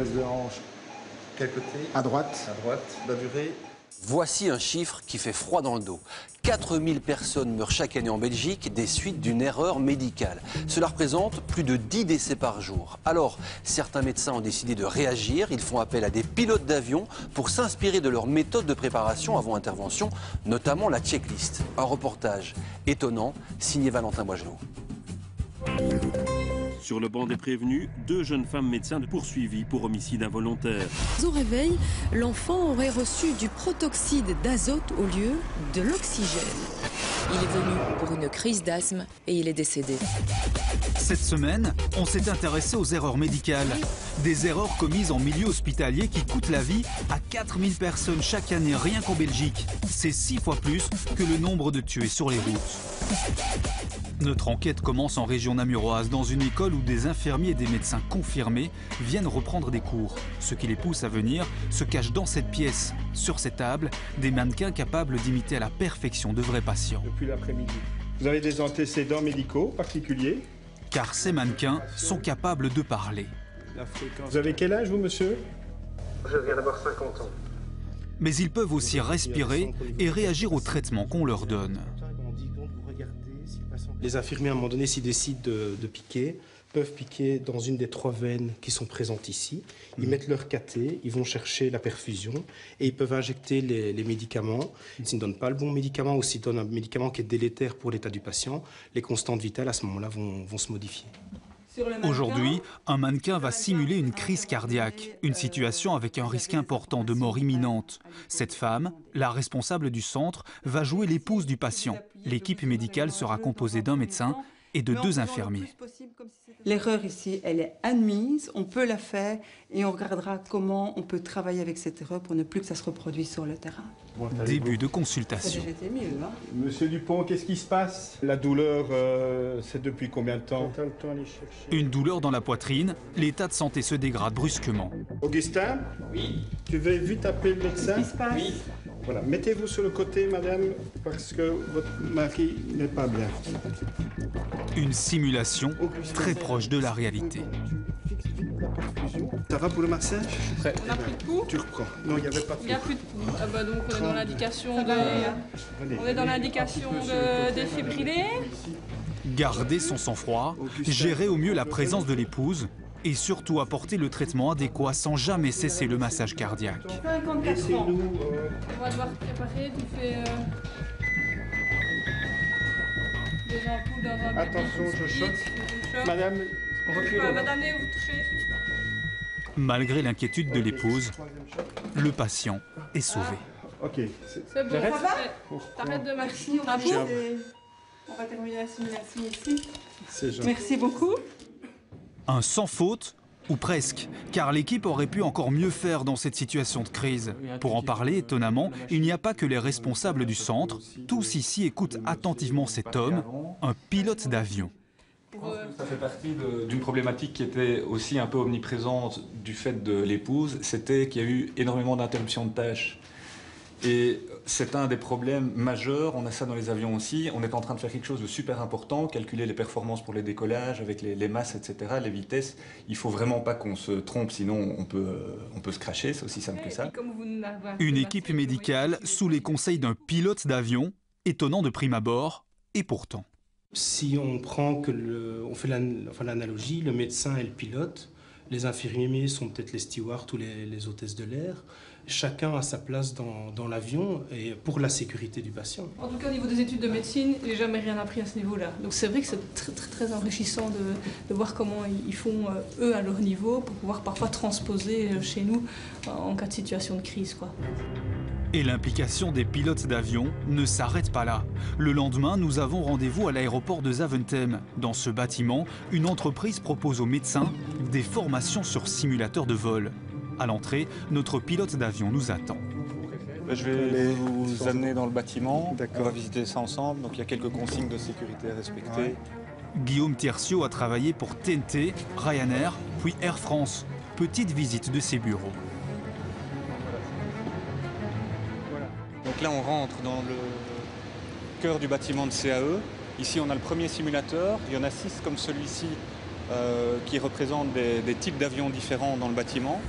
pèse de hanche, quel côté? À droite. À droite. La durée? Voici un chiffre qui fait froid dans le dos. 4000 personnes meurent chaque année en Belgique des suites d'une erreur médicale. Cela représente plus de 10 décès par jour. Alors, certains médecins ont décidé de réagir. Ils font appel à des pilotes d'avion pour s'inspirer de leur méthode de préparation avant intervention, notamment la checklist. Un reportage étonnant, signé Valentin Boigelot. Sur le banc des prévenus, 2 jeunes femmes médecins poursuivies pour homicide involontaire. Au réveil, l'enfant aurait reçu du protoxyde d'azote au lieu de l'oxygène. Il est venu pour une crise d'asthme et il est décédé. Cette semaine, on s'est intéressé aux erreurs médicales. Des erreurs commises en milieu hospitalier qui coûtent la vie à 4000 personnes chaque année, rien qu'en Belgique. C'est 6 fois plus que le nombre de tués sur les routes. Notre enquête commence en région namuroise, dans une école où des infirmiers et des médecins confirmés viennent reprendre des cours. Ce qui les pousse à venir se cache dans cette pièce. Sur ces tables, des mannequins capables d'imiter à la perfection de vrais patients. Depuis l'après-midi. Vous avez des antécédents médicaux particuliers? Car ces mannequins sont capables de parler. Vous avez quel âge, vous, monsieur? Je viens d'avoir 50 ans. Mais ils peuvent aussi respirer et réagir au traitement qu'on leur donne. Les infirmiers, à un moment donné, s'ils décident de piquer, peuvent piquer dans une des 3 veines qui sont présentes ici. Ils mettent leur cathé, ils vont chercher la perfusion et ils peuvent injecter les médicaments. S'ils ne donnent pas le bon médicament ou s'ils donnent un médicament qui est délétère pour l'état du patient, les constantes vitales à ce moment-là vont se modifier. Aujourd'hui, un mannequin va simuler une crise cardiaque, une situation avec un risque important de mort imminente. Cette femme, la responsable du centre, va jouer l'épouse du patient. L'équipe médicale sera composée d'un médecin et de 2 infirmiers. L'erreur ici, elle est admise, on peut la faire et on regardera comment on peut travailler avec cette erreur pour ne plus que ça se reproduise sur le terrain. Début de consultation. Ça a déjà été mieux, hein? Monsieur Dupont, qu'est-ce qui se passe? La douleur, c'est depuis combien de temps? Une douleur dans la poitrine, l'état de santé se dégrade brusquement. Augustin? Oui. Tu veux vite appeler le médecin? Qu'est-ce qui se passe? Oui. Voilà, mettez-vous sur le côté, madame, parce que votre mari n'est pas bien. Une simulation très proche de la réalité. Ça va pour le massage? On a plus de pouls? Tu reprends. Non, il n'y avait pas de Il n'y a plus de pouls. Ah bah donc on est dans l'indication de défibriller. Garder son sang-froid, gérer au mieux la présence de l'épouse et surtout apporter le traitement adéquat sans jamais cesser le massage cardiaque. 54 ans. On va devoir préparer, tu fais des ampoules dans un Attention, je choque. Madame, Madame, vous touchez. Malgré l'inquiétude de l'épouse, le patient est sauvé. Ok. C'est bon, ça va? T'arrêtes de marcher. On va terminer la simulation ici. C'est gentil. Merci beaucoup. Un sans faute, ou presque, car l'équipe aurait pu encore mieux faire dans cette situation de crise. Pour en parler, étonnamment, il n'y a pas que les responsables du centre. Tous ici écoutent attentivement cet homme, un pilote d'avion. Ça fait partie d'une problématique qui était aussi un peu omniprésente du fait de l'épouse, c'était qu'il y a eu énormément d'interruptions de tâches. Et c'est un des problèmes majeurs, on a ça dans les avions aussi, on est en train de faire quelque chose de super important, calculer les performances pour les décollages avec les masses, etc., les vitesses. Il ne faut vraiment pas qu'on se trompe, sinon on peut se crasher, c'est aussi simple que ça. Une équipe médicale sous les conseils d'un pilote d'avion, étonnant de prime abord, et pourtant. Si on prend on fait l'analogie, le médecin et le pilote, les infirmiers sont peut-être les stewards ou les hôtesses de l'air. Chacun a sa place dans l'avion et pour la sécurité du patient. En tout cas, au niveau des études de médecine, j'ai jamais rien appris à ce niveau-là. Donc c'est vrai que c'est très enrichissant de voir comment ils font, eux, à leur niveau, pour pouvoir parfois transposer chez nous en cas de situation de crise, quoi. Et l'implication des pilotes d'avion ne s'arrête pas là. Le lendemain, nous avons rendez-vous à l'aéroport de Zaventem. Dans ce bâtiment, une entreprise propose aux médecins des formations sur simulateur de vol. À l'entrée, notre pilote d'avion nous attend. Je vais vous amener dans le bâtiment, on va visiter ça ensemble, donc il y a quelques consignes de sécurité à respecter. Ouais. Guillaume Tiercio a travaillé pour TNT, Ryanair, puis Air France. Petite visite de ses bureaux. Donc là, on rentre dans le cœur du bâtiment de CAE. Ici, on a le premier simulateur. Il y en a 6 comme celui-ci qui représentent des types d'avions différents dans le bâtiment.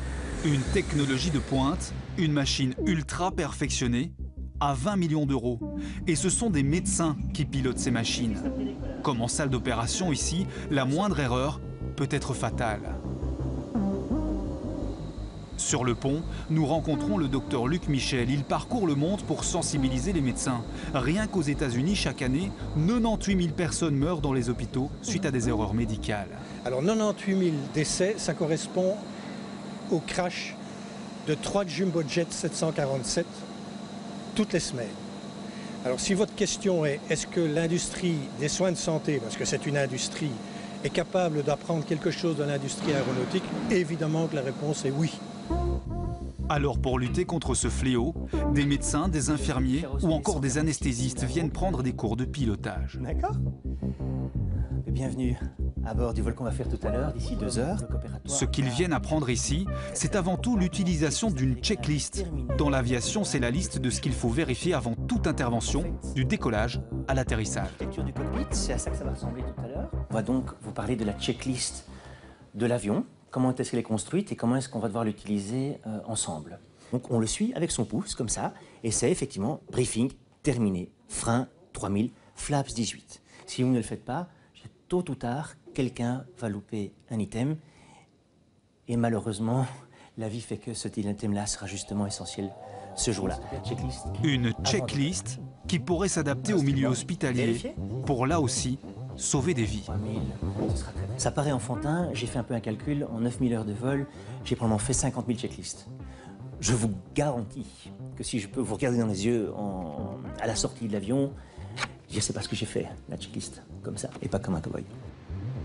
Une technologie de pointe, une machine ultra perfectionnée, à 20 millions d'euros. Et ce sont des médecins qui pilotent ces machines. Comme en salle d'opération ici, la moindre erreur peut être fatale. Sur le pont, nous rencontrons le docteur Luc Michel. Il parcourt le monde pour sensibiliser les médecins. Rien qu'aux États-Unis, chaque année, 98 000 personnes meurent dans les hôpitaux suite à des erreurs médicales. Alors 98 000 décès, ça correspond au crash de 3 Jumbo Jet 747 toutes les semaines. Alors si votre question est, est-ce que l'industrie des soins de santé, parce que c'est une industrie, est capable d'apprendre quelque chose de l'industrie aéronautique, évidemment que la réponse est oui. Alors pour lutter contre ce fléau, des médecins, des infirmiers ou encore des anesthésistes viennent prendre des cours de pilotage. D'accord. Bienvenue à bord du vol qu'on va faire tout à l'heure, d'ici 2 heures. Ce qu'ils viennent apprendre ici, c'est avant tout l'utilisation d'une checklist. Dans l'aviation, c'est la liste de ce qu'il faut vérifier avant toute intervention, du décollage à l'atterrissage. Du cockpit, c'est à ça que ça va ressembler tout à l'heure. On va donc vous parler de la checklist de l'avion. Comment est-ce qu'elle est construite et comment est-ce qu'on va devoir l'utiliser ensemble. Donc on le suit avec son pouce, comme ça, et c'est effectivement briefing terminé, frein 3000, flaps 18. Si vous ne le faites pas, tôt ou tard, quelqu'un va louper un item. Et malheureusement, la vie fait que cet item-là sera justement essentiel ce jour-là. Une checklist qui pourrait s'adapter au milieu hospitalier pour là aussi sauver des vies. Ça paraît enfantin, j'ai fait un peu un calcul, en 9000 heures de vol, j'ai probablement fait 50 000 checklists. Je vous garantis que si je peux vous regarder dans les yeux à la sortie de l'avion, je sais pas ce que j'ai fait, la checklist, comme ça, et pas comme un cow-boy.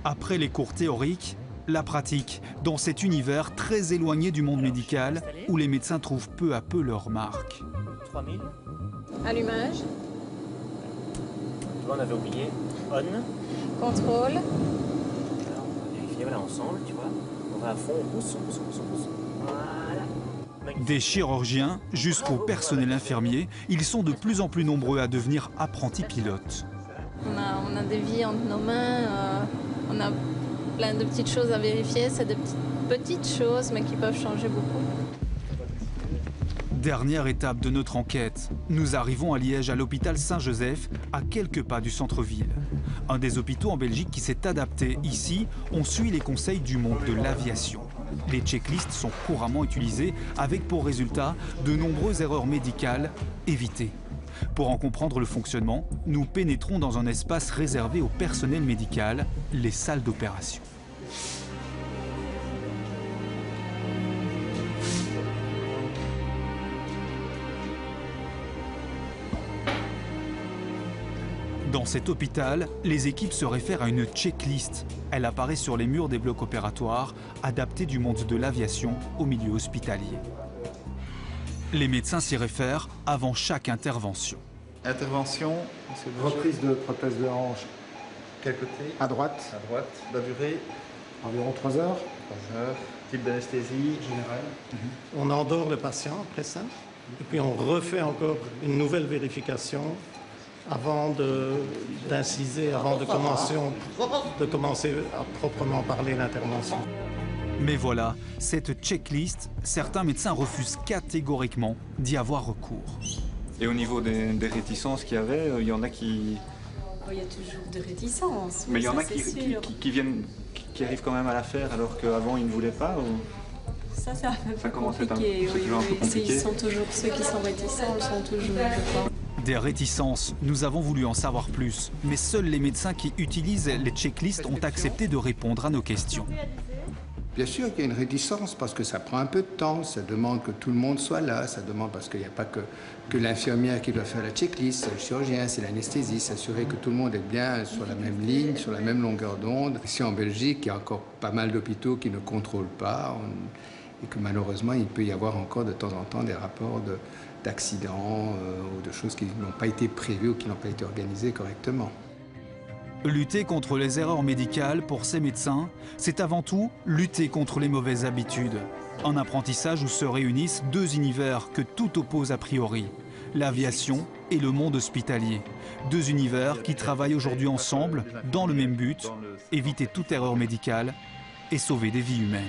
Après les cours théoriques, la pratique, dans cet univers très éloigné du monde médical, où les médecins trouvent peu à peu leur marque. 3000. Allumage. On avait oublié. On. Contrôle. Alors, on va vérifier, voilà, ensemble, tu vois. On va à fond, on pousse. Voilà. Des chirurgiens jusqu'au personnel infirmier, ils sont de plus en plus nombreux à devenir apprentis pilotes. On a des vies entre nos mains, on a plein de petites choses à vérifier, c'est des petites choses mais qui peuvent changer beaucoup. Dernière étape de notre enquête, nous arrivons à Liège à l'hôpital Saint-Joseph, à quelques pas du centre-ville. Un des hôpitaux en Belgique qui s'est adapté. Ici, on suit les conseils du monde de l'aviation. Les checklists sont couramment utilisées avec pour résultat de nombreuses erreurs médicales évitées. Pour en comprendre le fonctionnement, nous pénétrons dans un espace réservé au personnel médical, les salles d'opération. Dans cet hôpital, les équipes se réfèrent à une checklist. Elle apparaît sur les murs des blocs opératoires, adaptés du monde de l'aviation au milieu hospitalier. Les médecins s'y réfèrent avant chaque intervention. Intervention, reprise de prothèse de hanche. Quel côté? À droite. À droite. La durée? Environ 3 heures. 3 heures. Type d'anesthésie générale? On endort le patient après ça. Et puis on refait encore une nouvelle vérification avant d'inciser, avant de commencer à proprement parler l'intervention. Mais voilà, cette checklist, certains médecins refusent catégoriquement d'y avoir recours. Et au niveau des réticences qu'il y avait, il y en a qui... Il y a toujours des réticences. Mais il y en a qui arrivent quand même à la faire alors qu'avant ils ne voulaient pas ou... Ça c'est un peu compliqué. Ils sont toujours, ceux qui sont réticents, ils sont toujours, je crois. Des réticences, nous avons voulu en savoir plus, mais seuls les médecins qui utilisent les checklists ont accepté de répondre à nos questions. Bien sûr qu'il y a une réticence parce que ça prend un peu de temps, ça demande que tout le monde soit là, ça demande parce qu'il n'y a pas que l'infirmière qui doit faire la checklist, c'est le chirurgien, c'est l'anesthésiste, s'assurer que tout le monde est bien sur la même ligne, sur la même longueur d'onde. Ici en Belgique, il y a encore pas mal d'hôpitaux qui ne contrôlent pas et que malheureusement, il peut y avoir encore de temps en temps des rapports d'accidents ou de choses qui n'ont pas été prévues ou qui n'ont pas été organisées correctement. Lutter contre les erreurs médicales pour ces médecins, c'est avant tout lutter contre les mauvaises habitudes. Un apprentissage où se réunissent deux univers que tout oppose a priori, l'aviation et le monde hospitalier. Deux univers qui travaillent aujourd'hui ensemble dans le même but, éviter toute erreur médicale et sauver des vies humaines.